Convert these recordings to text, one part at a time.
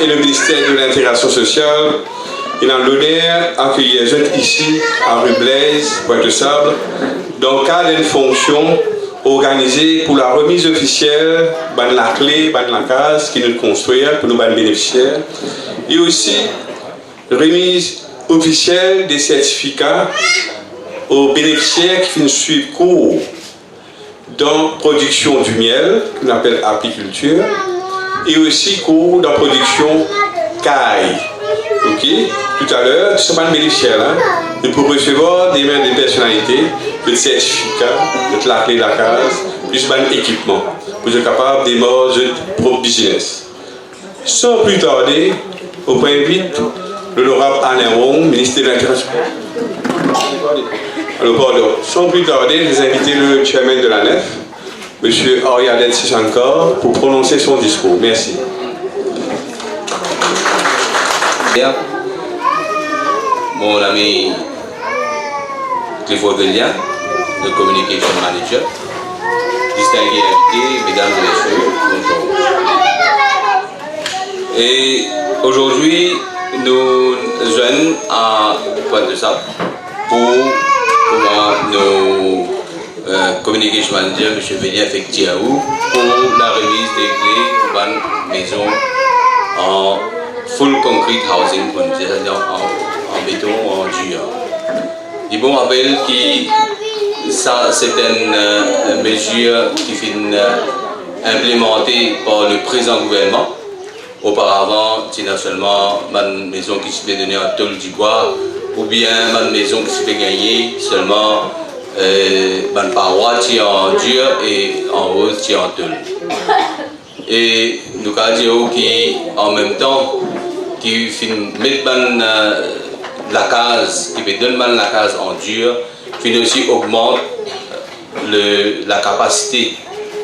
et le ministère de l'Intégration sociale, il a l'honneur d'accueillir ici, à rue Blaise, Pointe-de-Sable, dans le cadre d'une fonction organisée pour la remise officielle de la clé, de la case qui nous construit pour nos bénéficiaires, et aussi remise officielle des certificats aux bénéficiaires qui finissent suivre cours dans la production du miel, qu'on appelle apiculture, et aussi cours dans la production caille. Ok? Tout à l'heure, ce sont pas bénéficiaires là, et pour recevoir des mains de personnalités, de certificats, de la clé de la case, plus un équipement, pour être capable de démarrer votre propre business. Sans plus tarder, au point vite, l'honorable Alain Wong, ministre de l'Intégration. Alors, pardon, sans plus tarder, je vais inviter le chairman de la nef, M. Ariadne Sissankar, pour prononcer son discours. Merci. Bien. Mon ami Clifford Delia, le Communication Manager, distingués invités, mesdames et messieurs, bonjour. Et aujourd'hui, nous joignons à Pointe-de-Sable pour nos Communication Manager, M. Velia Fektiaou, pour la remise des clés pour une maison en full concrete housing, c'est-à-dire en béton ou en dur. Il bon rappelle que ça c'est une mesure qui est implémentée par le présent gouvernement. Auparavant, c'était seulement une maison qui se fait donner en tôle du bois, ou bien une maison qui se fait gagner seulement une paroi qui est en dur et en haut qui est en tôle. Et nous avons dit qu'en même temps, qui met la case, qui fait donner la case en dur, qui aussi augmente la capacité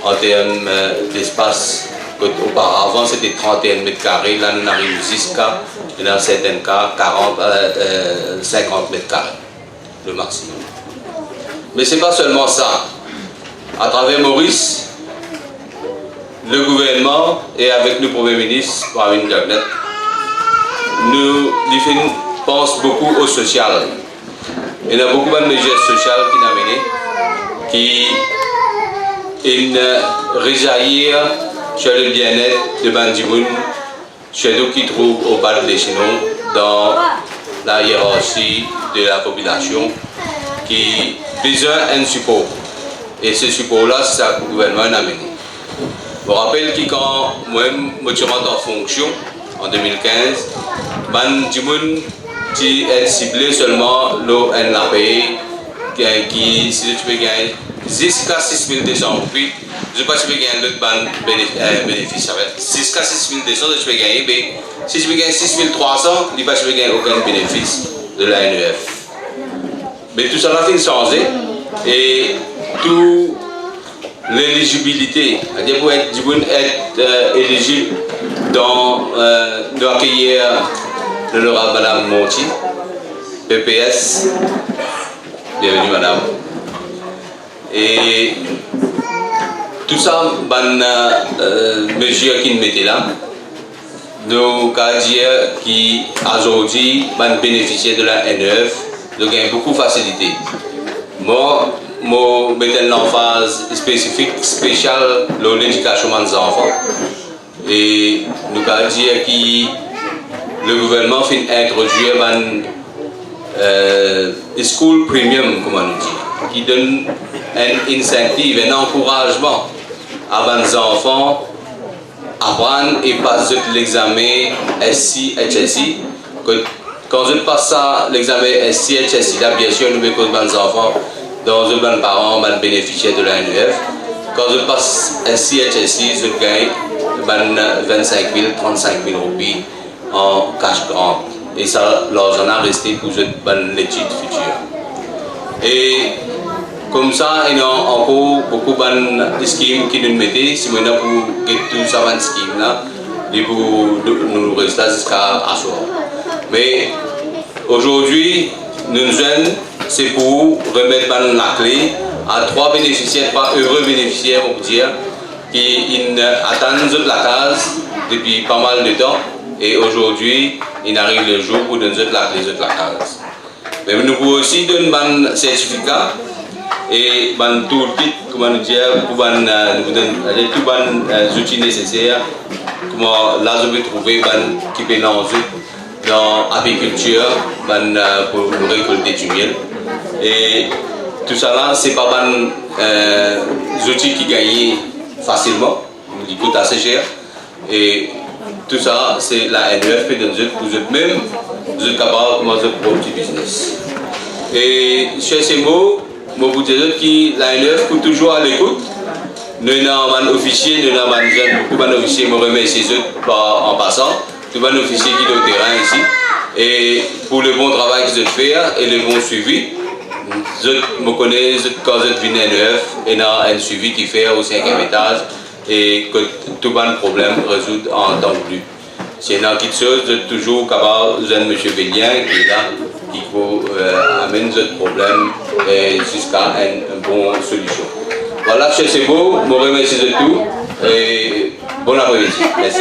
en termes d'espace. Auparavant c'était 31 mètres carrés, là nous arrivons jusqu'à, dans certains cas, 50 mètres carrés, le maximum. Mais ce n'est pas seulement ça. À travers Maurice, le gouvernement et avec le Premier ministre, Pravin Gagnet, nous pensons beaucoup au social. Il y a beaucoup de mesures sociales qui nous amènent, qui réjaillissent sur le bien-être de Bandimoun, chez nous qui trouvent au bas de l'échelon dans la hiérarchie de la population, qui a besoin d'un support. Et ce support-là, c'est ça que le gouvernement a amené. Je me rappelle que quand moi-même, je suis rentré en fonction, en 2015, Bandimoun qui est ciblé seulement l'ONAP, qui, si tu peux gagner, jusqu'à 6200 roupies. Je ne sais pas si tu peux gagner l'autre bénéfice. Jusqu'à 6200, tu peux gagner, mais si tu peux gagner 6300, tu ne peux gagner aucun bénéfice de la NEF. Mais tout ça a fait changer et toute l'éligibilité, c'est-à-dire pour être éligible d'accueillir l'honorable Madame Monti, PPS, bienvenue Madame. Et tout ça, mesure qui nous mettait là, nous avons dit qu'aujourd'hui, nous bénéficier de la NEF, nous avons beaucoup de facilité. Moi, je mets l'emphase spécifique, spéciale, dans l'éducation des enfants. Et nous avons dit que le gouvernement fait introduire une school premium, comme on dit, qui donne un incentive, un encouragement à les enfants apprendre et passer l'examen SI, HSI. Quand je passe l'examen SI, HSI, là bien sûr nous mettons les enfants dans les parents bénéficiaires de la NEF. Quand je passe SI, HSI, je gagne 25 000, 35 000 roupies en cash grant. Et ça, l'argent a resté pour l'étude future. Et comme ça, il y a encore beaucoup de schemes qui nous mettent. Si nous pour get tout ça, de schemes là, et pour nous rester jusqu'à asseoir. Mais aujourd'hui, nous jeunes, c'est pour remettre la clé à 3 bénéficiaires, 3 heureux bénéficiaires, on peut dire, qui attendent la case depuis pas mal de temps. Et aujourd'hui, il arrive le jour où nous autres les autres la case. Mais nous pouvons aussi donner un certificat et un tout le kit, comment nous dire, pour nous donner tous les outils nécessaires, comment là je vais trouver qui peut lancer dans l'agriculture pour récolter du miel. Et tout ça là, c'est pas des outils qui gagnent facilement, ils coûtent assez cher. Et tout ça, c'est la NEF et vous êtes même, vous êtes capable de commencer votre petit business. Et chez ces mots, je vous dis que la NEF est toujours à l'écoute. Nous avons un officier, nous avons un jeune, tout un officier me remercie en passant, tout un officier qui est au terrain ici. Et pour le bon travail qu'ils ont fait et le bon suivi, je me connais quand je viens à NEF et il y a un suivi qui fait au 5e étage et que tout le problème résout en temps plus. Si il y a quelque chose, je suis toujours capable, je M. Bélien qui est là, qui peut amener ce problème jusqu'à une bonne solution. Voilà, c'est beau, je vous remercie de tout et bon après-midi. Merci.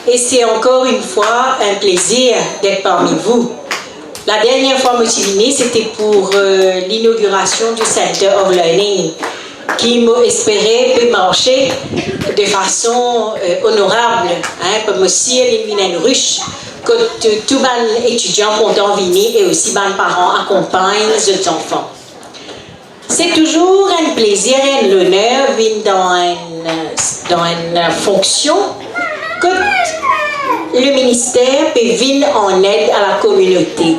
Et c'est encore une fois un plaisir d'être parmi vous. La dernière fois que je suis venue, c'était pour l'inauguration du Center of Learning, qui m'a espéré peut marcher de façon honorable, comme aussi une ruche, que tous les étudiants contents venir et aussi les parents accompagnent les enfants. C'est toujours un plaisir et un honneur de venir dans une fonction que le ministère peut venir en aide à la communauté.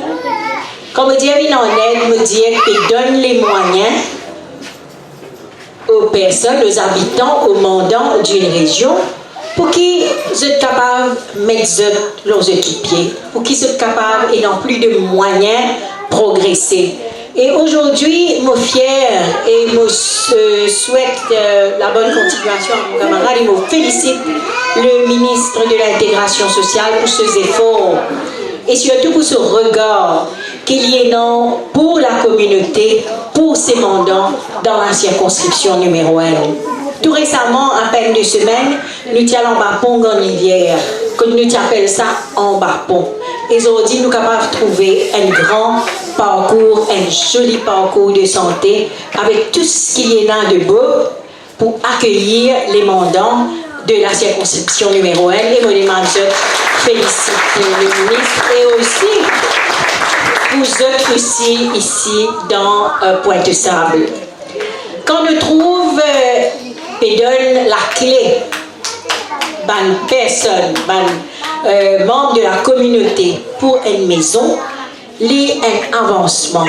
Comme dire venir en aide, me dire que donne les moyens aux personnes, aux habitants, aux mandants d'une région pour qu'ils soient capables de mettre leurs équipiers, pour qu'ils soient capables et non plus de moyens progresser. Et aujourd'hui, je suis fière et je souhaite la bonne continuation à mon camarade et je félicite le ministre de l'Intégration sociale pour ses efforts et surtout pour ce regard qu'il y a pour la communauté, pour ses mandants dans la circonscription numéro 1. Tout récemment, à peine 2 semaines, nous allons en Bapon en Rivière, que nous appelons ça en Bapon. Et aujourd'hui, nous sommes capables de trouver un grand parcours, un joli parcours de santé avec tout ce qu'il y a de beau pour accueillir les mandants de la circonscription numéro 1. Et moi, je félicite le ministre et aussi vous autres aussi ici dans Pointe-Sable. Quand nous trouvons donne la clé, personne, membre de la communauté pour une maison, il y a un avancement,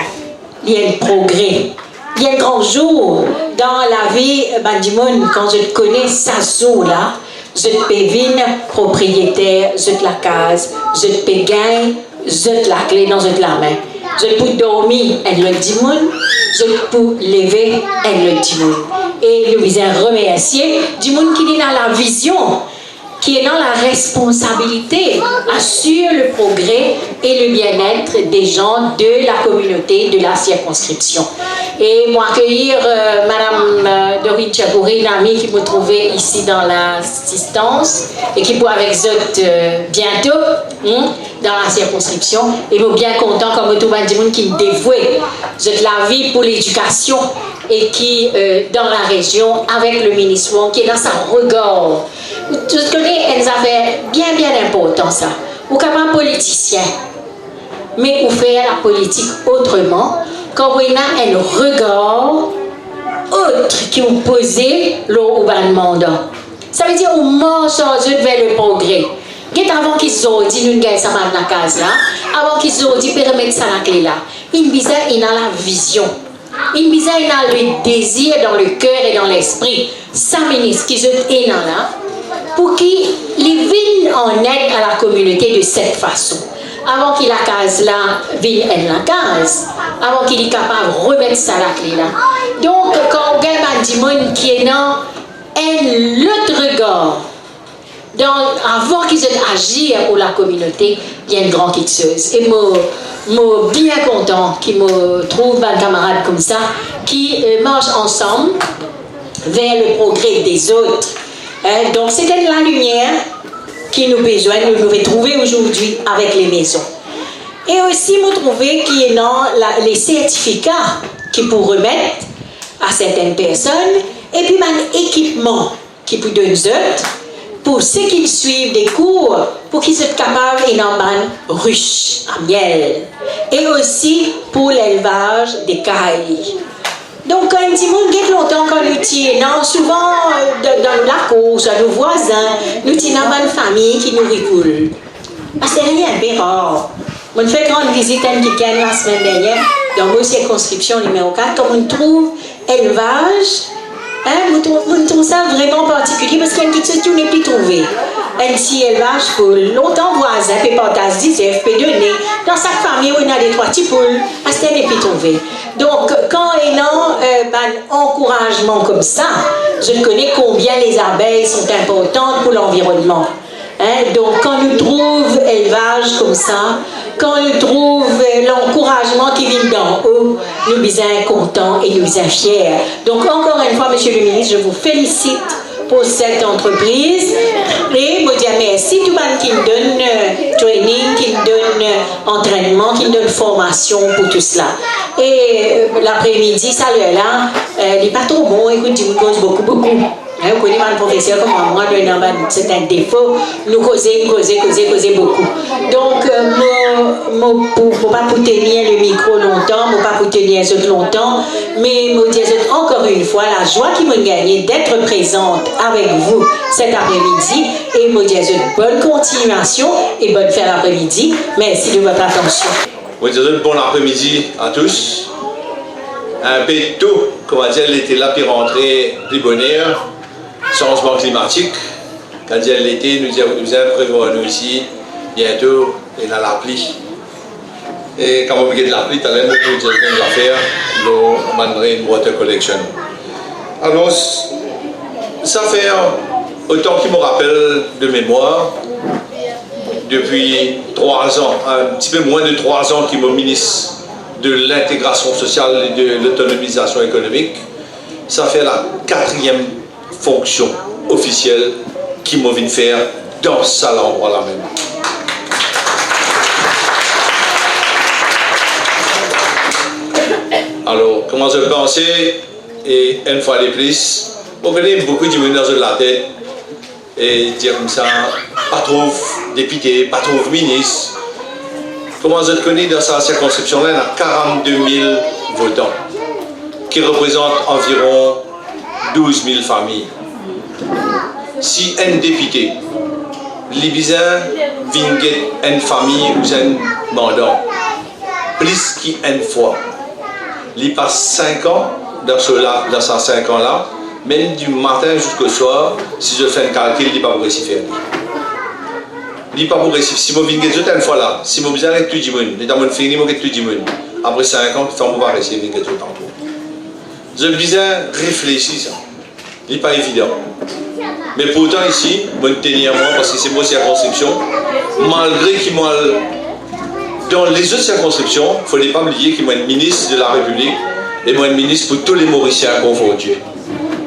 il y a un progrès, il y a un grand jour dans la vie du monde. Quand je te connais, ça joue là, je peux venir propriétaire, je te la case, je peux gagner, je te la clé dans la main. Je peux dormir, elle le dit monde, je peux lever, elle le dit monde. Et nous vous remercier du monde qui est dans la vision, qui est dans la responsabilité, assure le progrès et le bien-être des gens de la communauté, de la circonscription. Et moi accueillir Madame Dorine Chapouri, une amie qui me trouvait ici dans l'assistance et qui pourra avec eux bientôt dans la circonscription. Et je suis bien content comme tout le monde qui me dévoue de la vie pour l'éducation et qui dans la région avec le ministre qui est dans son regard. Tu connais une affaire bien importante ça. Ou capable politicien, mais ou faire la politique autrement quand on a un regard autre qui vous posez l'eau au mandat. Ça veut dire on marche vers le progrès. Avant qu'ils ont dit nous gagnons ça dans la case là, avant qu'ils ont dit permettre ça la clé là. Il a la vision. Il a le désir dans le cœur et dans l'esprit. Ça ministre qui est là pour qu'ils viennent en aide à la communauté de cette façon. Avant qu'il la case là, vienne la case. Avant qu'il est capable de remettre ça la clé là. Donc, quand on gagne du monde qui est dans un autre regard, avant qu'ils agissent pour la communauté, il y a une grande chose. Et moi, bien content qu'il me trouve un camarade comme ça, qui marche ensemble vers le progrès des autres. Donc, c'était de la lumière qui nous besoin, nous devons trouver aujourd'hui avec les maisons. Et aussi, nous trouvons qu'il y a les certificats qui pour remettre à certaines personnes, et puis un équipement qui pour donner pour ceux qui suivent des cours, pour qu'ils soient capables d'en ruche à miel, et aussi pour l'élevage des cailles. Donc, quand on dit, on longtemps quand nous tiens, souvent dans la course, à nos voisins, nous tiens dans une famille qui nous ricoule. Parce que c'est rien, bien rare. On fait grande visite à Kiken la semaine dernière, dans nos circonscriptions numéro 4, comme on trouve élevage. On trouve ça vraiment particulier parce qu'il y a une petite chose qu'on n'est plus trouvé. Un petit élevage pour longtemps voisin, puis partage 10 F, puis donner. Dans chaque famille, on a des 3 petits poules, à ce n'est plus trouvé. Donc, quand il y a un encouragement comme ça, je connais combien les abeilles sont importantes pour l'environnement. Donc, quand nous trouvons élevage comme ça, quand nous trouvons l'encouragement qui vient d'en haut, nous sommes contents et nous sommes fiers. Donc, encore une fois, Monsieur le ministre, je vous félicite pour cette entreprise et vous dire merci tout le monde qui nous donne training, qui nous donne entraînement, qui nous donne formation pour tout cela. Et l'après-midi, ça là, il n'est pas trop bon, écoute, il me cause beaucoup. Vous connaissez un professeur comme moi, c'est un défaut, nous causer beaucoup. Donc, pour ne pas vous tenir le micro longtemps, pour ne pas vous tenir longtemps, mais vous dire encore une fois la joie qui m'a gagné d'être présente avec vous cet après-midi et vous dire bonne continuation et bonne fin d'après-midi. Merci de votre attention. Vous dire bon après-midi à tous. Un peu tôt, comment dire, l'été là, puis rentrer plus bonheur. Changement climatique, quand il y a l'été, nous avons prévu nous ici, bientôt, il y a la pluie. Et quand on regarde la pluie, tu as l'air de dire une affaire, nous mandarin water collection. Alors, ça fait autant qu'il me rappelle de mémoire, depuis 3 ans, un petit peu moins de 3 ans qu'il me ministre de l'intégration sociale et de l'autonomisation économique, ça fait la 4e fonction officielle qui m'a vu faire dans cet endroit-là même. Alors, comment je pensais, et une fois de plus, on connaît beaucoup de monde dans la tête, et dire comme ça, pas trop député, pas trop ministre. Comment je connais dans sa circonscription-là, il y a 42 000 votants, qui représentent environ 12 000 familles. Si un député, l'Ibizin vient une famille ou un mandat, plus qu'une fois, il passe 5 ans dans ces 5 ans-là, même du matin jusqu'au soir, si je fais un calcul, il n'est pas pour réussir. Il n'est pas pour réussir. Si je viens une fois là, si je viens avec tout le monde, je vais finir avec tout le monde. Après 5 ans, je vais réussir avec tout le temps. Je viens réfléchir ça. Ce n'est pas évident. Mais pourtant ici, je vais tenir moi parce que c'est mon circonscription. Malgré qu'il m'a... Dans les autres circonscriptions, il ne faut pas oublier qu'il y a un ministre de la République et moi un ministre pour tous les Mauriciens confondus.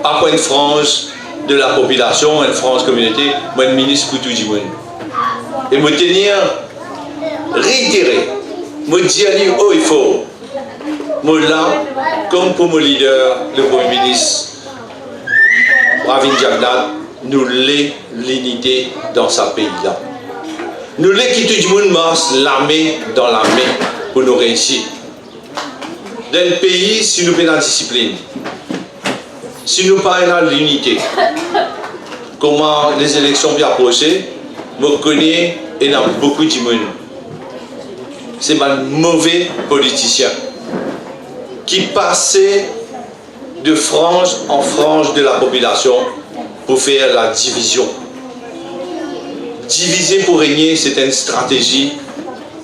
Pas pour une frange de la population, une frange communauté, moi un ministre pour tout le monde. Et me tenir réitéré, me dire haut et fort, moi là, comme pour mon leader, le Premier ministre, Ravin Jagdat, nous l'est l'unité dans ce pays-là. Nous l'est qui tout le monde marche l'armée dans l'armée pour nous réussir. Dans le pays, si nous pas dans la discipline, si nous pas dans l'unité, comment les élections vont approcher, je connais et dans beaucoup de monde. C'est un mauvais politicien qui passait de frange en frange de la population pour faire la division. Diviser pour régner, c'est une stratégie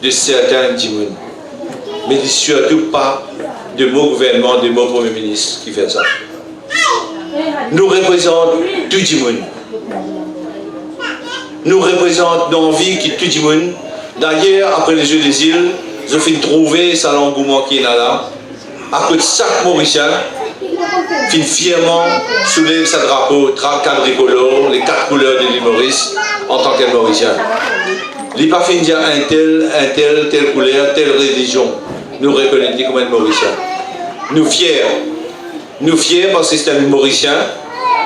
de certains djimoun. Mais surtout pas de mon gouvernement, de mon Premier ministre qui fait ça. Nous représentons tout djimoun. Nous représentons l'envie qui tout djimoun. D'ailleurs, après les Jeux des îles, je finis trouver ça l'engouement qui est là. À côté de chaque Mauricien, fièrement soulève sa drapeau quadricolore, les 4 couleurs de l'île Maurice en tant qu'un Mauricien. Il n'est pas fin de dire telle couleur, telle religion. Nous reconnaissons comme un Mauricien. Nous fiers. Nous fiers parce que c'est un Mauricien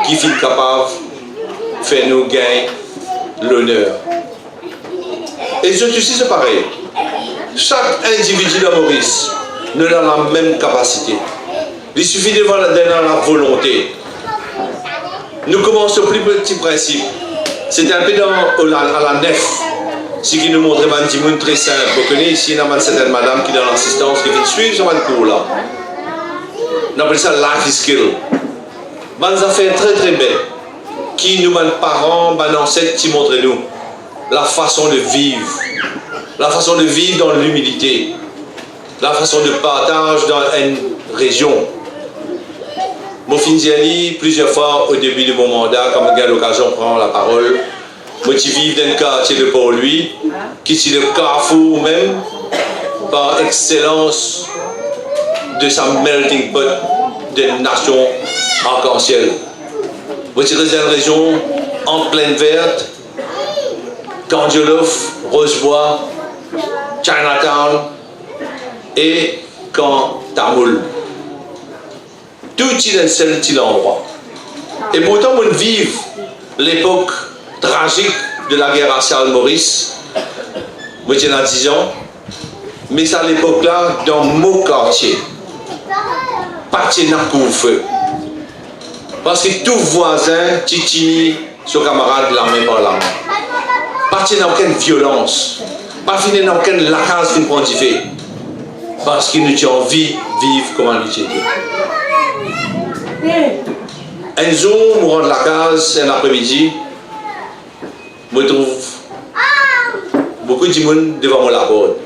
qui est capable de faire nous gagner l'honneur. Et les autres aussi, c'est pareil. Chaque individu de Maurice n'a la même capacité. Il suffit de voir la volonté. Nous commençons au plus petit principe. C'est un peu à la nef. Ce qui nous montre un petit monde très simple. Vous connaissez ici, il y a une certaine madame qui est dans l'assistance, qui vient suivre ce cours là. On appelle ça life skill. Des affaires très très belles. Qui nous, nos parents, nos ancêtres, qui montrent nous la façon de vivre. La façon de vivre dans l'humilité. La façon de partage dans une région. Moi, Finziali, plusieurs fois au début de mon mandat, quand j'ai l'occasion de prendre la parole, moi, je vis dans le quartier de Port-Louis, qui est le carrefour même, par excellence de sa melting pot de nation arc-en-ciel. Moi, je suis dans une région en plaine verte, Kandiolof, Rosebois, Chinatown et Tamoul. Tout est dans un seul petit endroit. Et pourtant, on vit l'époque tragique de la guerre raciale Maurice. Moi, j'ai 10 ans. Mais c'est à l'époque-là, dans mon quartier, pas de couvre-feu. Parce que tout voisin, titini, son camarade, la main par la main. Pas de aucune violence. Pas de aucune lacage qui prend du fait. Parce qu'il nous a envie de vivre comme un était. Un jour, je rentre à la case, un après-midi, je trouve beaucoup de monde devant la porte.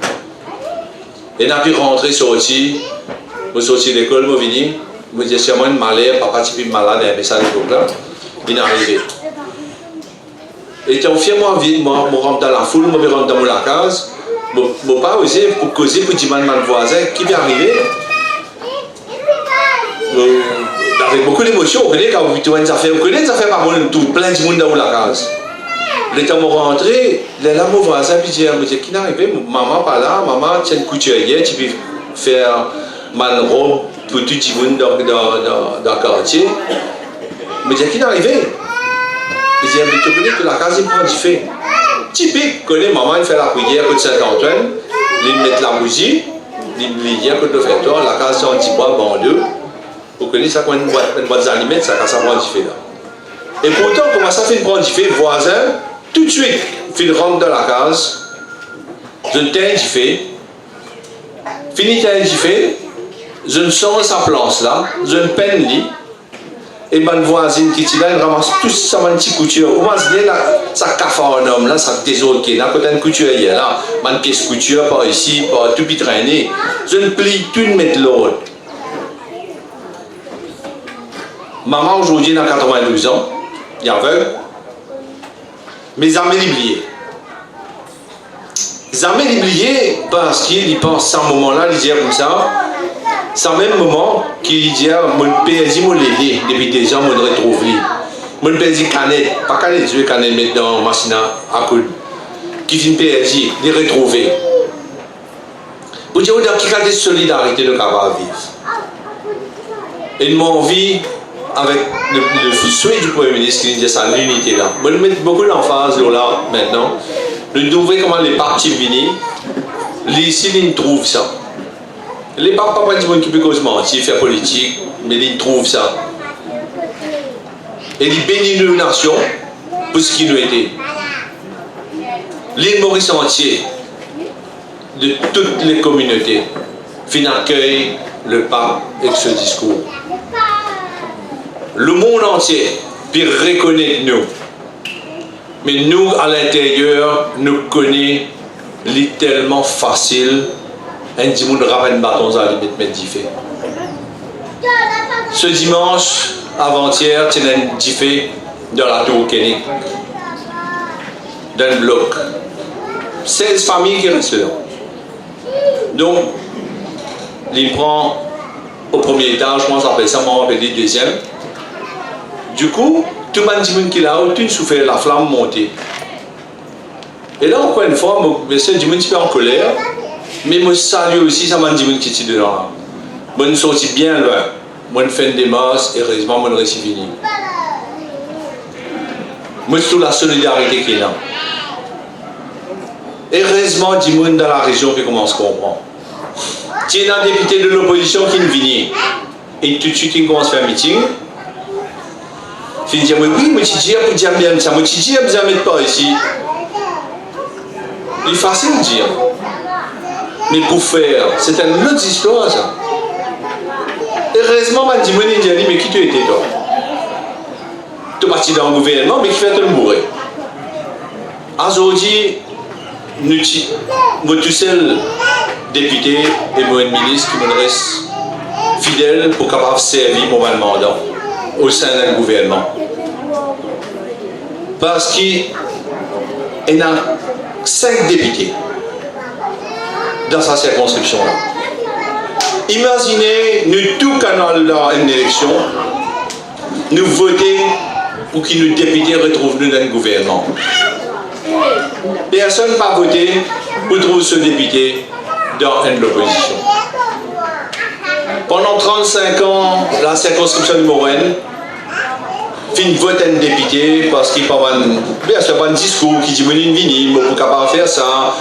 Et je pu rentrer, sortir, je suis sorti de l'école, je suis venu, je me dis, c'est moi un malade, papa est malade, et ça à l'époque-là, il est arrivé. Et quand je rentre dans la foule, je rentre dans la case, je n'ai pas osé pour causer pour dire à mon voisin qui vient arriver. Avec beaucoup d'émotions, vous connaissez quand vous vivez des affaires, vous connaissez des affaires par monde, tout, plein de monde dans la case. Le temps où je rentré, là, mon voisin, puis je me dis, qui est arrivé, maman pas là, maman, tu es une couturière, tu peux faire ma robe pour tout le monde dans le quartier. Je me dis, qui est arrivé? Je dis, mais tu connais que la case, il prend du fait. Typique, tu connais, maman, il fait la prière côté Saint-Antoine, il met la bougie, il vient côté l'offertoire, la case, c'est un petit bois bandeux. Vous connaissez ça, quand une boîte d'aliments, ça prend du fait là. Et pourtant, comment ça fait prendre du fait, voisin, tout de suite, il rentre dans la case, je ne t'ai du fait, fini t'ai du fait, je ne sens sa place là, je ne peine lit, et ma voisine qui est là, elle ramasse tout ça, ma petite couture. Vous imaginez là, ça cafard un homme là, ça désolé, là, quand une couture est là, ma pièce couture par ici, par tout puis traîner, je ne plie tout de mettre l'autre. Maman aujourd'hui a 92 ans, il est aveugle. Mais jamais l'oublié. Jamais l'oublié parce qu'il pense à ce moment-là, il dit comme ça. C'est au même moment qu'il dit mon père dit mon lélé, depuis des ans, je retrouve lui. Mon père dit canette, pas canette, je vais canette mettre dans la machine à coudre. Qui dit père dit, les retrouver. Pour dire dans quelle qualité de solidarité nous avons vivre. Et mon envie, avec le souhait du Premier ministre qui dit ça, l'unité là. Je vais mettre beaucoup d'emphase là maintenant. Nous devons comment les partis viennent. Ici, ils trouvent ça. Les papes, pas du monde qui peut mentir, faire politique, mais ils trouvent ça. Et ils bénissent nos nations pour ce qu'ils nous étaient. L'île Maurice entier, de toutes les communautés, accueille le pape avec ce discours. Le monde entier peut reconnaître nous. Mais nous, à l'intérieur, nous connaissons tellement facile. Un dimanche, ramène bâton à mettre diffé. Ce dimanche, avant-hier, tu as un diffé dans la tour Kenny. Dans le bloc. 16 familles qui restent là. Donc, il prend au premier étage, moi j'appelle ça, moi j'appelle le deuxième. Du coup, tout le monde qui l'a eu, souffert la flamme montée. Et là, encore une fois, je dis un petit peu en colère, mais je salue aussi ça m'a dit qui est dedans. Je suis sorti bien loin. Je fais des masses et heureusement, je suis fini. Je suis la solidarité qui est là. Et heureusement, il y a des gens dans la région qui commencent à comprendre. Il y a un député de l'opposition qui vient. Et tout de suite, il commence à faire un meeting. Il dit oui, mais tu dis, pour dire bien ça, mais tu dis, vous n'avez pas ici. Il est facile de dire. Mais pour faire, c'est une autre histoire, ça. Et heureusement, je me dis, mais qui tu étais, toi? Tu es parti dans le gouvernement, mais qui fait te mourir? Aujourd'hui, nous tous seuls députés et moi ministre qui me reste fidèle pour capable servir mon mandat au sein d'un gouvernement. Parce qu'il y a 5 députés dans sa circonscription-là. Imaginez, nous tous canal dans une élection, nous votons pour que nos députés retrouvent nous dans le gouvernement. Personne n'a pas voté pour trouver ce député dans l'opposition. Pendant 35 ans, la circonscription de Moraine fin vote un député parce qu'il n'y a pas un discours qui dit « on ne peut pas faire ça ».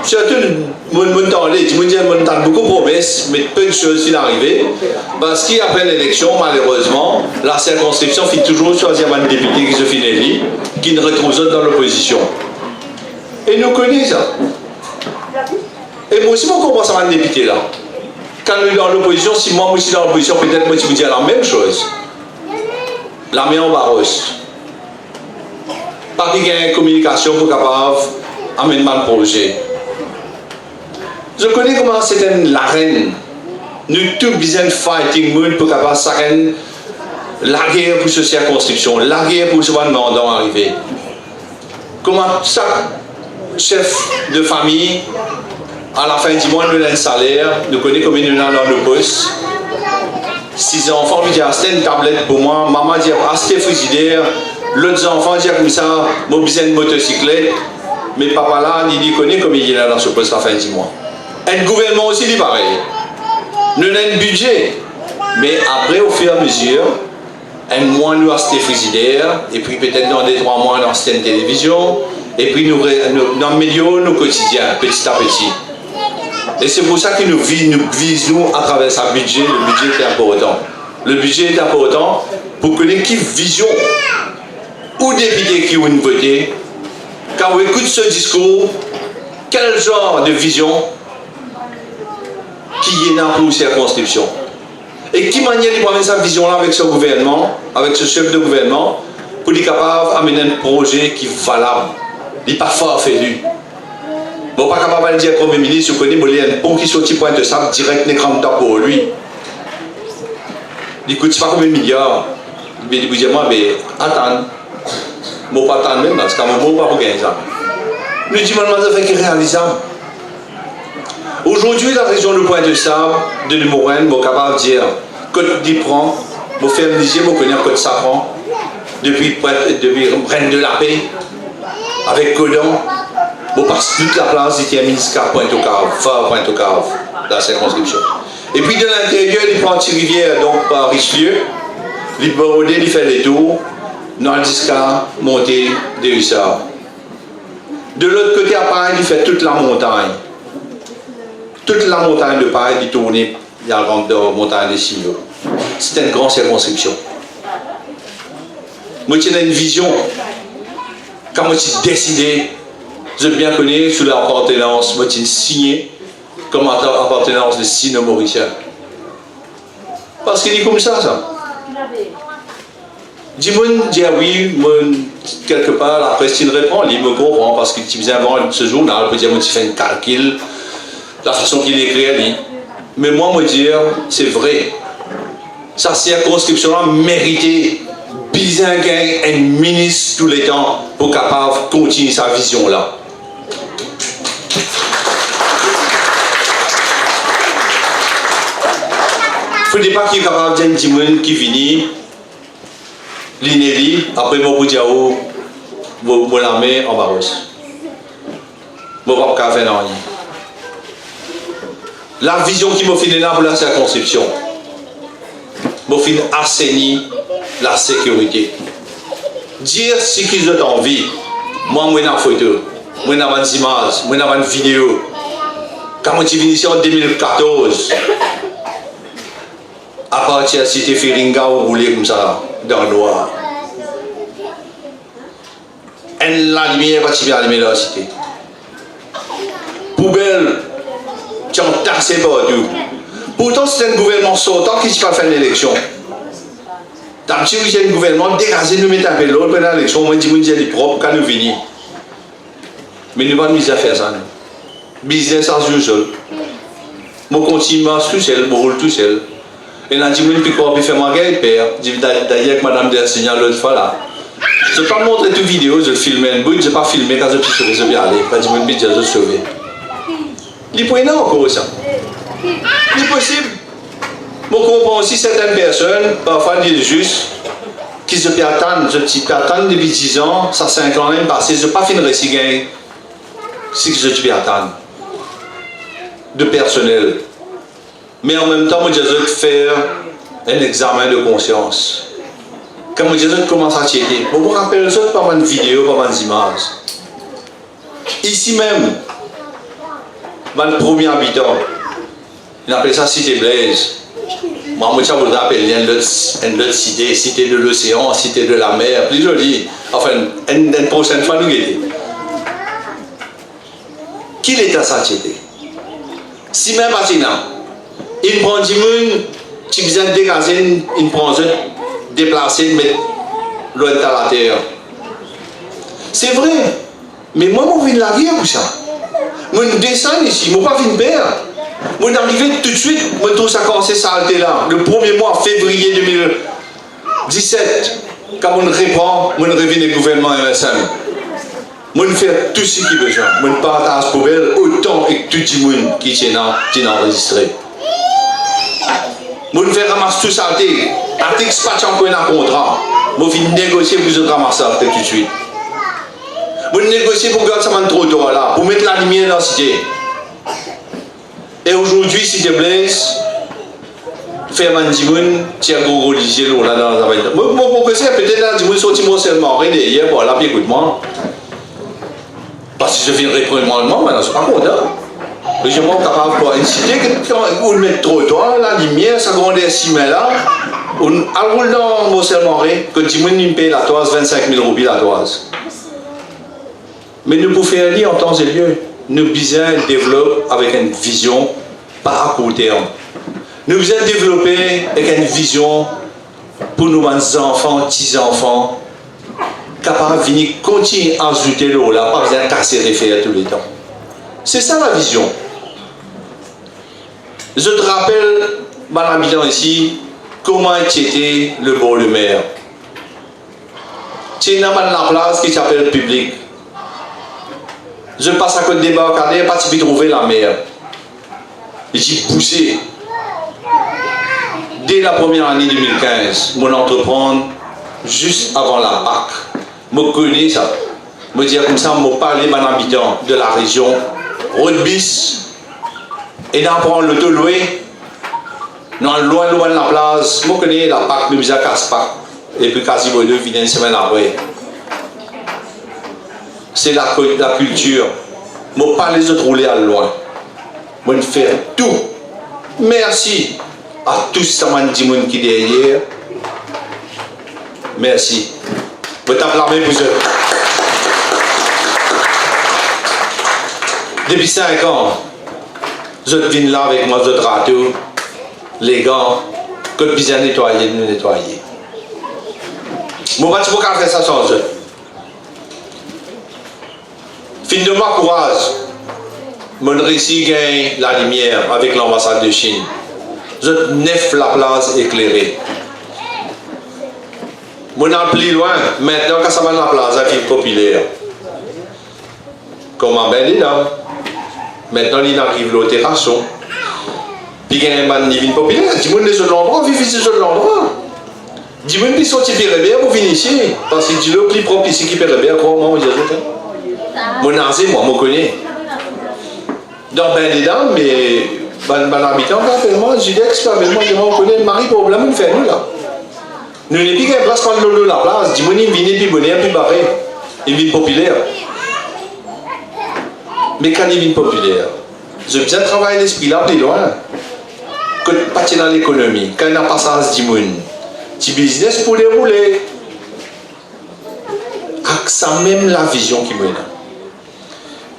Surtout, on entend beaucoup de promesses, mais peu de choses sont arrivées. Parce qu'après l'élection, malheureusement, la circonscription finit toujours choisir un député qui se finit qui ne retrouve pas dans l'opposition. Et nous connaissons ça. Et moi aussi, je comprends ça, un député là. Quand nous sommes dans l'opposition, si moi je suis dans l'opposition, peut-être moi je vous dis la même chose. La main en barrosse. Pas qu'il y ait une communication pour capable d'amener un projet. Je connais comment c'est l'arène. Nous tous besoin de fighting mood pour capable s'arène la guerre pour cette circonscription, la guerre pour ce mandat arrivé. Comment chaque chef de famille, à la fin du mois, nous avons un salaire, nous connaissons combien nous avons dans nos postes. 6 enfants lui disent acheter une tablette pour moi, maman dit acheter un frigidaire, l'autre enfant dit comme ça, moi besoin de motocyclette, mais papa là, il connaît combien il est dans ce poste à la fin du mois. Un gouvernement aussi dit pareil. Nous avons un budget, mais après au fur et à mesure, un mois nous achetons des frigidaires, et puis peut-être dans les 3 mois nous achetons une télévision, et puis nous améliorons nos quotidiens petit à petit. Et c'est pour ça que nous visons à travers ce budget, le budget est important. Le budget est important pour connaître qui vision ou députés qui ont voté, quand on écoute ce discours, quel genre de vision qui est dans pour circonscription. Et qui manière de prendre cette vision-là avec ce gouvernement, avec ce chef de gouvernement, pour être capable d'amener un projet qui est valable, il n'est pas fort fait lui. Bon, pas capable de dire au Premier ministre, je connais, il y a un pont qui sortit point de sable direct, l'écran de pour lui. Il coûte pas combien de milliards. Il dit, moi, mais attends. Je ne vais pas attendre même, parce que je ne vais pas gagner ça. Nous disons, ça fait réalisable. Aujourd'hui, la région de Pointe de Sable, de Moraine, je suis capable de dire, Côte d'Ypran, je fais un lycée, je connais Côte Safran, depuis Rennes de la Paix, avec Codon. Bon, parce que toute la place était mise à Pointe-au-Cave, la circonscription. Et puis de l'intérieur, il prend une rivière, donc par Richelieu, il border, il fait les tours, Nordisca, montée des Hussards. De l'autre côté, à Paris, il fait toute la montagne. Toute la montagne de Paris, il tourne, il y a la grande montagne des Signaux. C'est une grande circonscription. Moi, j'ai une vision. Quand moi, j'ai décidé, je bien connais sous l'appartenance, moi j'ai signé comme appartenance de Sino-Mauricien. Parce qu'il est comme ça. Dis-moi, dis oui, moi, quelque part, la presse il répond, il me comprend, parce qu'il faisait avant ce journal, il peut dire, moi, tu fais un calcul, la façon qu'il écrit, elle. Mais moi, me dire, c'est vrai. Sa circonscription-là méritait bien un ministre tous les temps pour capable continuer sa vision-là. faut pas qu'il est capable de dire une qui finit, l'inélie, après mon boudjaou, mon l'armée en barros. Mon pas faire rien. La vision qui m'a fait là pour la circonscription, m'a fait assainir la sécurité. Dire ce qu'ils ont envie. Moi, je suis en photo, je suis en images, je suis en vidéo. Quand je suis venu ici en 2014, à partir de la cité Feringa, on roulait comme ça, dans le noir. Et la lumière va tirer allumer dans la cité. Poubelle, qui ont taxé partout. Pourtant, c'est un gouvernement sortant qui ne pas faire l'élection. D'habitude, il y a un gouvernement dégagé, nous mettons un peu l'autre pendant l'élection, moi, je dis que propre quand nous venons. Mais nous ne pouvons pas faire ça. Business as usual. Je continue tout seul, je roule tout seul. Et là, je dis que je peux faire ma gueule, père. D'ailleurs, avec Madame Dersignan l'autre fois là. Je ne vais pas montrer toute vidéo, je filme un bout, je ne vais pas filmer quand je suis sauvé, je vais aller. Quand je me dis que je suis sauvé. Il peut y avoir encore ça. Il est possible. Je comprends aussi certaines personnes, parfois disent juste, qui se peut attendre, je peux attendre depuis 10 ans, ça 5 ans l'année passée, je ne vais pas finir si gain, si je peux attendre. De personnel. Mais en même temps, je vais faire un examen de conscience. Quand je commence à checker, je me rappelle ça par une vidéo, par une image. Ici même, dans le premier habitant, on appelle ça Cité Blaise. Moi, je vous rappelle une autre cité, cité de l'océan, cité de la mer, plus joli. Enfin, une prochaine fois, nous guetter. Qui est à cette cité? Si même maintenant, il prend 10 000, tu viens de dégager, il prend ça, déplacer, mettre l'autre à la terre. C'est vrai, mais moi, je viens de la guerre pour ça. Je descends ici, je ne vais pas venir perdre. Je suis arrivé tout de suite, je trouve ça commencé à s'arrêter là. Le 1er mois, février 2017, quand on reprend, on revient au gouvernement MSM. Je fais tout ce qui est besoin. Je partage poubelle autant que tout le monde qui est enregistré. Je fais ramasser tout ça. À dispatch encore un contrat. Je vais négocier pour que ramasser ça tout de suite. Je vais négocier pour garder ça dans le trottoir là, pour mettre la lumière dans la cité. Et aujourd'hui, si tu blesses, faire un dimoun, tu as un gros religieux là dans la maison. Mon conseil, peut-être là, dimoun sorti mon seulement, rien hier, bon, là, puis écoute-moi. Parce que je viens répondre moi, maintenant, je suis pas content. Je suis pas capable de inciter, on met le trottoir, la lumière, ça grandit 6 mains là, on roule dans mon seulement rien, que dimoun il me paye la toise, 25 000 roupies la toise. Mais nous pouvons faire lire en temps et lieu. Nous besoin développer avec une vision pas à court terme. Nous besoin développer avec une vision pour nos enfants, petits-enfants, capables de venir continuer à ajouter l'eau là, pas besoin de casser les fers tous les temps. C'est ça la vision. Je te rappelle, madame habitant ici, comment était le bord de mer. Tu es dans la place qui s'appelle public. Je passe à côté des barricades, pas si trouver la mer. Et j'ai poussé. Dès la première année 2015, mon entreprendre, juste avant la Pâques, je connais ça. Je dis comme ça, je parle à habitant de la région, Rodbis, et d'apprendre le Toloé, loin de la place, je connais la Pâques, je à Casse-Pâques, et puis quasiment deux, une semaine après. C'est la culture. Je ne pas les autres rouler à loin. Je fais tout. Merci à tous ces gens qui sont derrière. Merci. Je t'acclame pour eux. Depuis 5 ans, je viens là avec moi, je râteau, les gants, que je besoin nettoyer, nous nettoyer. Je ne peux pas faire ça sans eux. Fin de ma courage, mon récit gagne la lumière avec l'ambassade de Chine. Je neuf la place éclairée. Mon an plus loin, maintenant quand ça va dans la place, la ville populaire. Comme en belle là. Maintenant il arrive le terrasson. Puis il y a un man qui vient populaire, du monde des autres endroits, vivent ici sur l'endroit. Du monde qui sont typés rebelles pour venir ici. Parce que du le plus propre ici qui peut rebelle, quoi, moi, je dis. Mon ancien, moi, je connais. Dans ben des dames, mais ben habitant, vraiment, je dis expérimentement, je connais Marie problème, il fait nous là. Nous n'avons plus qu'un place quand nous la place, du monde il vient, puis bonheur, puis barré. Il vient populaire. Mais quand il vient populaire, je besoin de travailler l'esprit là plus loin. Que de partir dans l'économie, quand il y a un passage du monde, petit business pour dérouler. Avec ça même la vision qui mène.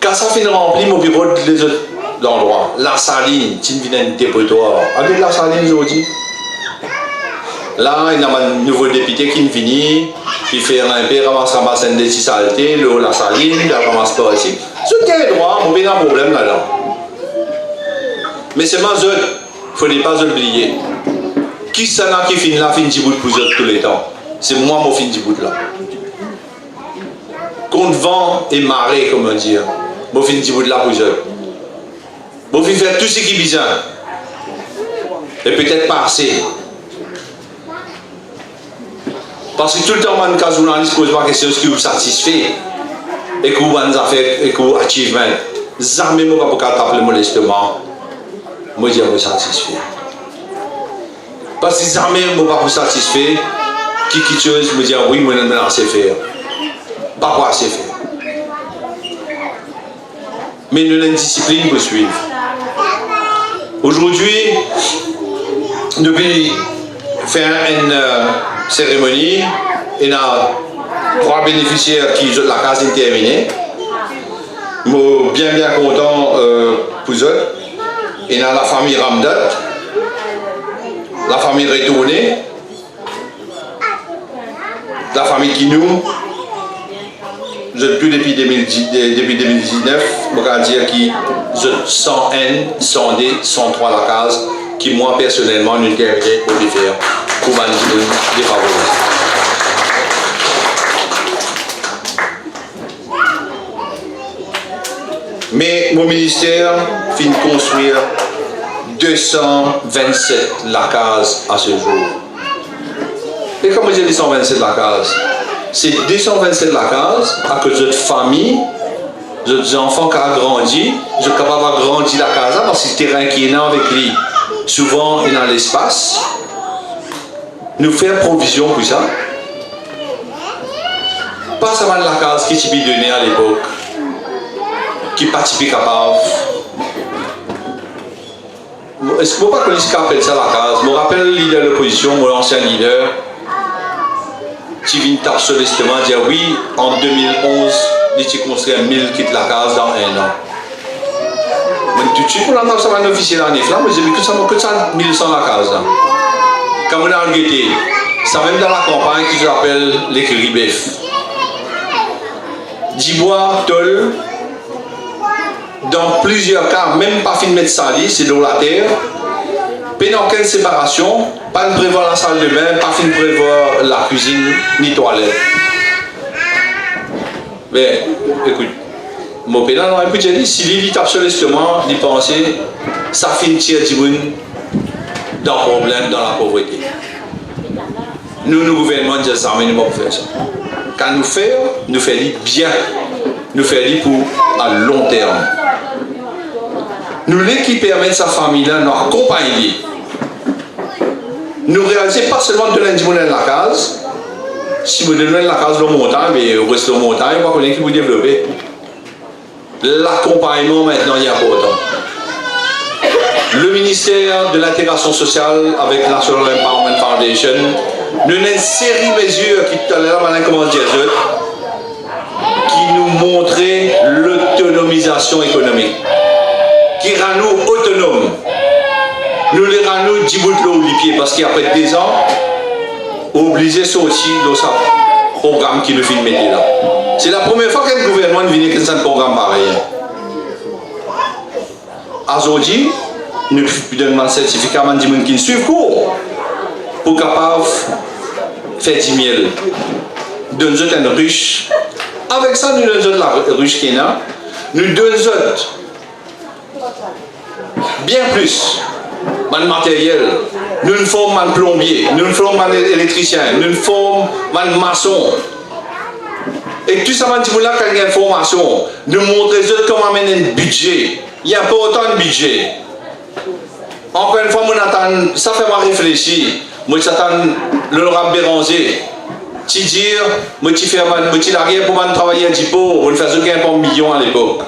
Quand ça finit rempli mon bureau des autres endroits, la saline, tu viens un dépotoir. Avec la saline aujourd'hui. Là, il y a un nouveau député qui vient, qui fait un peu, ramasse des petits saletés, la saline, il ramasse pas ici. Ce qui est droit, on a un problème là-dedans. Mais c'est ma zone, il ne faut pas oublier. Qui c'est là qui finit là, finit du bout pour tous les temps? C'est moi qui finis du bout là. Contre vent et marée, comme on dit. Je finis du bout de la pour eux. Je finis faire tout ce qui est besoin. Et peut-être pas assez. Parce que tout le temps, quand un journaliste pose ma question, est-ce que vous satisfait et que vous avez fait et que vous achievement, jamais je ne vais pas taper modestement. Moi, je suis satisfait. Parce que jamais je ne vais pas satisfait. Qui quelque chose me dit oui, moi, je vais assez faire. Pas quoi assez faire. Mais nous avons une discipline pour suivre. Aujourd'hui, depuis faire une cérémonie, il y a 3 bénéficiaires qui ont la case terminée. Je suis bien content pour eux. Il y a la famille Ramdat, la famille Retournée, la famille Kinou. Depuis 2019, je peux dire qu'ils ont 100 N, 100 D, 103 la case, qui moi personnellement, nous terminé pour les faire, pour les favoriser. Mais mon ministère finit de construire 227 la case à ce jour. Et comment j'ai 227 la case? C'est 227 la case à cause de votre famille, des enfants qui ont grandi, ils sont capables de grandir la case parce que le terrain qui est là avec lui, souvent il y a l'espace. Nous faisons provision pour ça. Pas seulement la case qui est donnée à l'époque, qui n'est pas capable. Est-ce que vous ne connaissez pas ce qu'on appelle ça la case? Je me rappelle le leader de l'opposition, mon ancien leader. Qui vient taper sur l'estomac dire oui, en 2011, il a construit 1000 quitte la case dans 1 an. Mais tout de suite, on a un officier en effet, mais j'ai vu que ça 1100 la case. Quand on a regretté, c'est même dans la campagne qui s'appelle les Cribef. Dibois, Tol, dans plusieurs cas, même pas fin de mettre sali, c'est dans la terre. Pas dans aucune séparation, pas de prévoir la salle de bain, pas de prévoir la cuisine ni toilette. Mais écoute, mon père non, écoute, j'ai dit, si il tape sur l'estomac, il pensait, ça finit du monde dans le problème, dans la pauvreté. Nous, le gouvernement, nous disons, mais nous ne pouvons pas faire ça. Quand nous faisons bien, nous faisons pour à long terme. Nous, qui permet sa famille-là, nous accompagner. Nous réalisons pas seulement de l'individu dans la case. Si vous donnez la case de montagne, mais au reste de montagne, on va connaître qui vous développer. L'accompagnement maintenant est important. Le ministère de l'intégration sociale avec National Empowerment Foundation, nous avons une série de mesures qui nous montraient l'autonomisation économique, qui rend nous autonomes. Nous les rendons 10 bouts de l'eau au pied parce qu'après 2 ans, obligé de sortir dans ce programme qui nous fait mettre là. C'est la première fois qu'un gouvernement vient avec un programme pareil. Aujourd'hui, nous donnons un certificat à des gens qui suivent cours pour capable faire du miel. Nous donnons une ruche. Avec ça, nous donnons la ruche qui est là. Nous donnons bien plus. man matériel, nous ne formons man plombier, nous ne formons man électricien, nous ne formons man maçon. Et tout ça, man dit là quand il y a une formation, nous montrer comment mener un budget. Il n'y a pas autant de budget. Encore une fois, ça fait moi réfléchir. Moi, j'attends le rap Béranger. Tu dis, moi, tu fais la guerre pour travailler à Djipo, on fait ce qu'on millions à l'époque.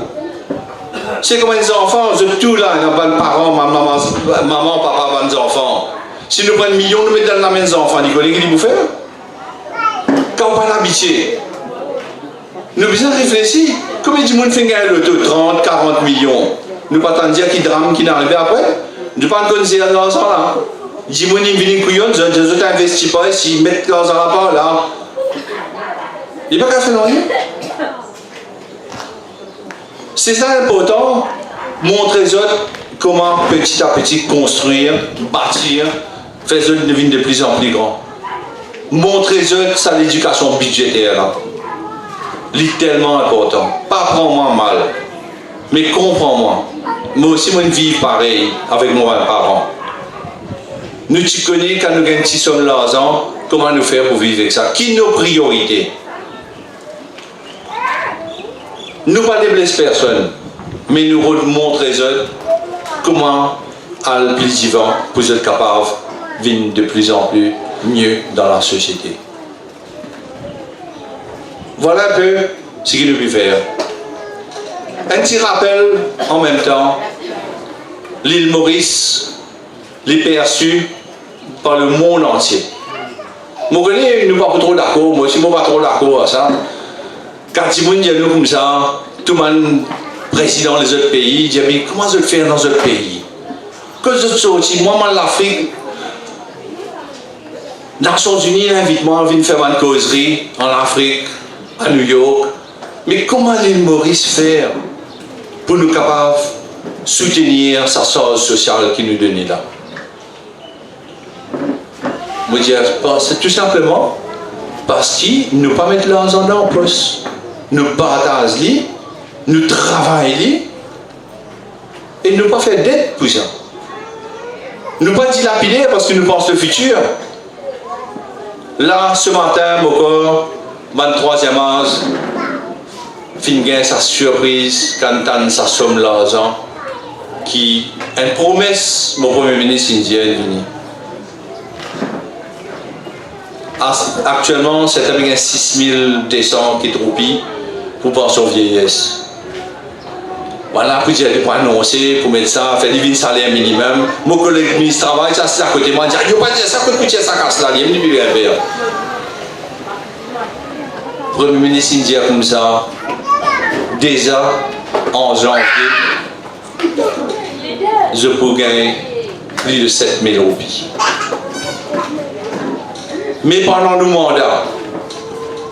C'est comme les enfants, tout là, il n'y a pas de parents, maman, papa, les enfants. Si nous prenons millions, nous mettons dans la main des enfants, Nicolas, qu'est-ce qu'il faut faire? Quand on parle d'habitude, nous devons réfléchir. Combien de monde fait gagner l'auto 30, 40 millions? Nous ne pouvons pas dire qu'il y a des drames qui n'arrivent après. Nous ne pouvons pas connaître l'argent là. Les gens qui viennent couillons, ils ont investi pas, s'ils mettent l'argent là-bas, là. Il n'y a pas qu'à faire rien. C'est ça important, montrer aux autres comment petit à petit construire, bâtir, faire les autres devenir de plus en plus grands. Montrer aux autres ça l'éducation budgétaire là. C'est tellement important. Pas prends-moi mal, mais comprends-moi. Moi aussi, moi, je vis pareil avec mes parents. Nous, tu connais quand nous gagnons 6 sommes l'argent, comment nous faire pour vivre avec ça? Qui sont nos priorités? Nous ne pas déblesser personne, mais nous montrer aux autres comment aller plus vivant pour être capable de vivre de plus en plus mieux dans la société. Voilà un peu ce qu'il nous peut faire. Un petit rappel en même temps, l'île Maurice est perçue par le monde entier. Moi, je ne suis pas trop d'accord, moi aussi, je ne suis pas trop d'accord à ça. Quand ils me disent comme ça, tout le monde, président des autres pays, dit mais comment je le fais dans d'autres pays? Quand je suis sorti, moi, en Afrique, les Nations Unies invitent moi à venir faire une causerie en Afrique, à New York. Mais comment l'île Maurice faire pour nous capables de soutenir sa sauce sociale qui nous donnait là? Je dis, c'est tout simplement parce qu'ils ne nous pas mettre l'argent dans le poste. Nous partagons, nous travaillons et nous pas faire dette pour ça. Nous pas dilapider parce que nous pensons le futur. Là, ce matin, encore, 23e âge, fin sa surprise quand on sa somme l'argent qui une promesse mon premier ministre indien est venu. Actuellement, c'est avec 6200 qui roupies pour pension vieillesse. Voilà, puis j'ai pas annoncé pour mettre ça, faire des salaire minimum. Mon collègue ministre travail, ça c'est à côté de moi, il dit, il n'y a pas dire ça, que tu ça casse là, il n'y a plus rien faire. Premier ministre indien comme ça, déjà en janvier, je peux gagner plus de 7000 roupies. Mais pendant le mandat,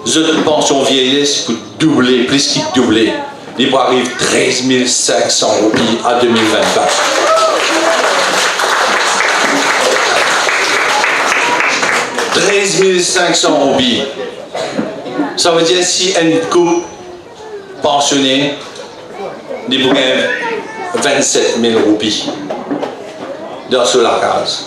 je pension vieillesse coûte doubler, plus qu'il doubler. Il arrive 13 500 roupies à 2024. « 13 500 roupies. Ça veut dire si une couple pensionnée, il faut gagner 27 000 roupies dans la case.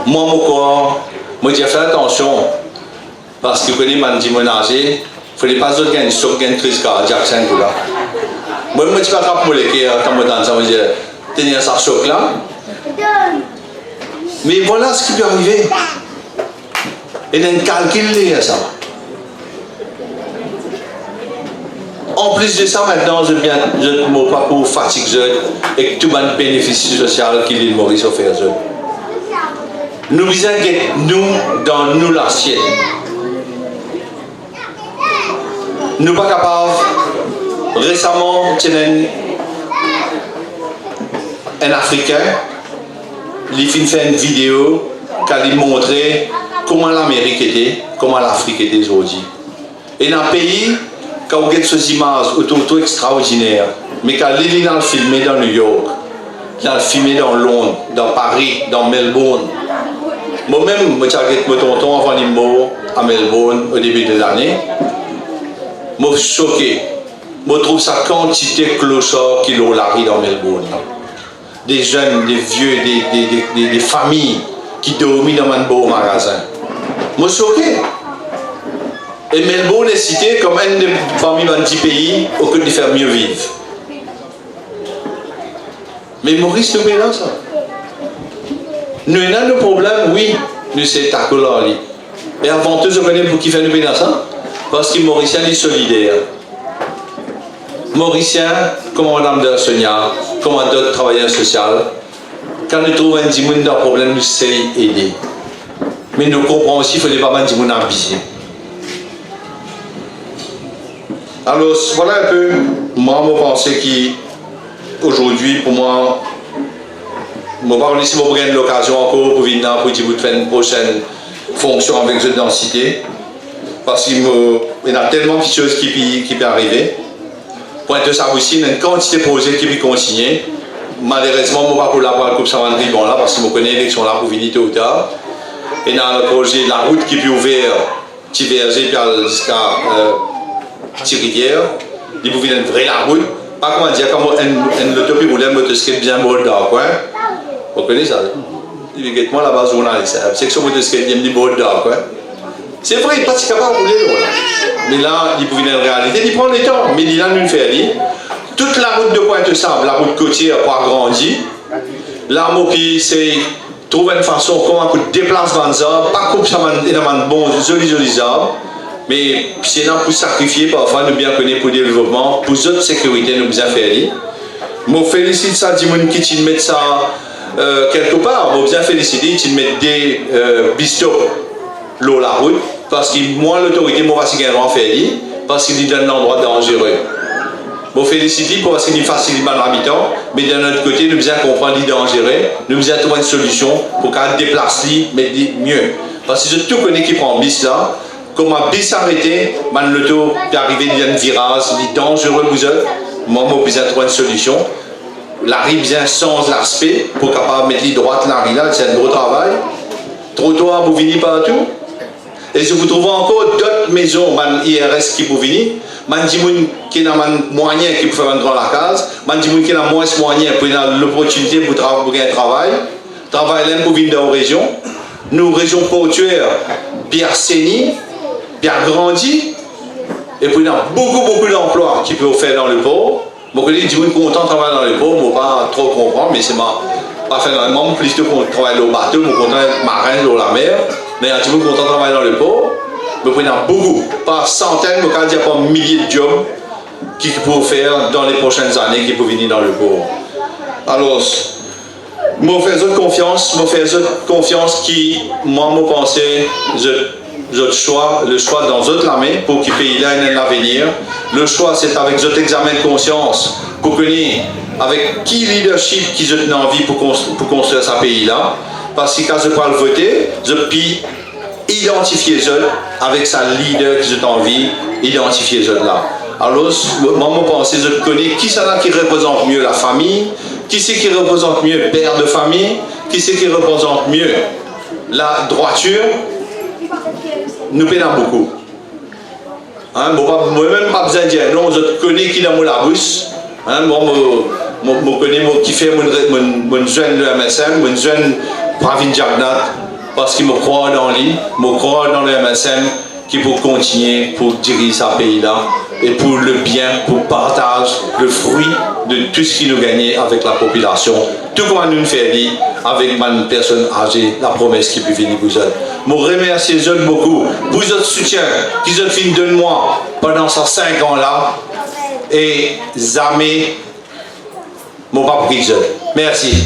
Moi, mon corps, moi, j'ai fait attention parce que quand je m'en dis ménager, il ne fallait pas que je sois une crise cardiaque. Moi, je ne suis pas capable de me lequer quand je dans ça, je vais tenir ça choc là. Mais voilà ce qui peut arriver. Il y a un calcul lié ça. En plus de ça, maintenant, je ne me pas pour fatiguer et tout le bénéfice social qu'il l'île Maurice offert. Nous visons nous dans nous l'assiette. Nous pas capables. Récemment, un Africain, il a fait une vidéo qui a montré comment l'Amérique était, comment l'Afrique était aujourd'hui. Et dans un pays, quand on regarde ces images autour extraordinaires, mais quand il a filmé dans New York, il a filmé dans Londres, dans Paris, dans Melbourne. Moi-même, je suis mon tonton avant de mourir à Melbourne au début de l'année. Je suis choqué Je trouve ça quantité de clochards qui l'ont largué dans Melbourne. Des jeunes, des vieux, des familles qui dorment dans un beau magasin. Je suis choqué. Et Melbourne est cité comme un des parmi les 10 pays où on peut faire mieux vivre. Mais Maurice, nous là ça. Nous avons nos problèmes, oui, nous sommes d'accord. Et avant tout, je connais pour qui fait nous dans ça. Parce que Mauricien est solidaire. Mauricien, comme Madame de Sonia, comme d'autres travailleurs sociaux, quand nous trouvons un petit monde dans un problème, nous essayons d'aider. Mais nous comprenons aussi qu'il ne faut pas un petit monde ambitieux. Alors, voilà un peu, moi, je pense qu'aujourd'hui, pour moi, je ne vais pas si vous avez l'occasion encore pour venir pour faire une prochaine fonction avec cette densité. Parce qu'il y a tellement de choses qui peuvent arriver. Pointe ça aussi, il y a une quantité de projets qui peuvent continuer. Malheureusement, je ne vais pas pour la Coupe Saint-André là, parce que je connais l'élection là pour venir tôt ou tard. Et dans le projet de la route qui peut ouvrir petit verger jusqu'à Rivière, il peut venir une vraie la route. Pas comment dire, comme l'autopie roule un motocyclette bien beau dans le coin. Vous connaissez ça? Immédiatement la base journaliste. C'est que son motocyclette il me dit beau dans le coin. C'est vrai, il n'est pas si capable de rouler là. Mais là, il peut venir en réalité, il prend le temps. Mais il a une fait. Toute la route de Pointe-Sable, la route côtière, n'a pas grandi. Là, c'est trouver une façon comment on déplace les arbres, pas couper ça, il y a de bons, jolis arbres. Mais c'est là pour sacrifier, parfois, nous bien connaître pour le développement, pour d'autres sécurités, nous bien faire. Je félicite ça, dis-moi qui met ça quelque part. Je bien féliciter, tu mets des bistop l'eau la route, parce que moi, l'autorité, moi, je vais faire parce qu'il donne un endroit dangereux. Je félicite parce qu'il facilite l'habitant, mais d'un autre côté, nous bien comprendre les dangereux, nous bien trouver une solution pour qu'elle déplace mais mieux. Parce que tout connaît qui prend bis là. Comment bis arrêter, l'auto peut arriver dans un virage, il est dangereux vous autres. Moi, je besoin trouver une solution. La rive bien sans l'aspect pour capable mettre les droites là, c'est un gros travail. Trottoir, vous venez partout. Et si vous trouvez encore d'autres maisons, IRS qui vous venir, qui a moyen qui peut faire rentrer dans la case, qui a moins moyen pour l'opportunité pour gagner un travail. Travail là pour venir dans la région. Nous, région portuaire, bien saignée, bien grandi, et puis il y a beaucoup d'emplois qui peuvent faire dans le port. Bon, les gens sont contents de travailler dans le port, je ne pas trop comprendre, mais c'est pas fait dans le monde, plus de travailler au bateau, je suis content d'être marin dans la mer, mais il y a tout le monde content de travailler dans le port. Mais il y en a beaucoup, pas centaines, mais il y a pas milliers de jobs qui peuvent faire dans les prochaines années qui peuvent venir dans le port. Alors, je fais confiance qui, moi, je pensais, le choix dans d'autres armées pour qu'il pays là ait un avenir. Le choix, c'est avec d'autres examens de conscience pour connaître avec qui leadership qui ont envie pour construire ce pays-là. Parce que quand je parle voter, je peux identifier les autres avec sa leader qui ont envie d'identifier les autres là. Alors, moi, je pense, je connais qui c'est là qui représente mieux la famille, qui c'est qui représente mieux le père de famille, qui c'est qui représente mieux la droiture. Nous payons beaucoup. Moi-même, pas besoin de dire non, je connais qui dans la bouche. Moi, je connais qui fait mon jeune de MSM, mon jeune Pravin Jagnat, parce qu'il me croit dans lui, me croit dans le MSM, qui pour continuer, pour diriger ce pays-là, et pour le bien, pour partager le fruit de tout ce qui nous gagne avec la population. Tout comme nous fait dit avec une personne âgée, la promesse qui peut venir vous autres. Je remercie les autres beaucoup pour votre soutien qu'ils ont fait de moi pendant ces 5 ans-là. Et jamais, mon pas pris. Merci.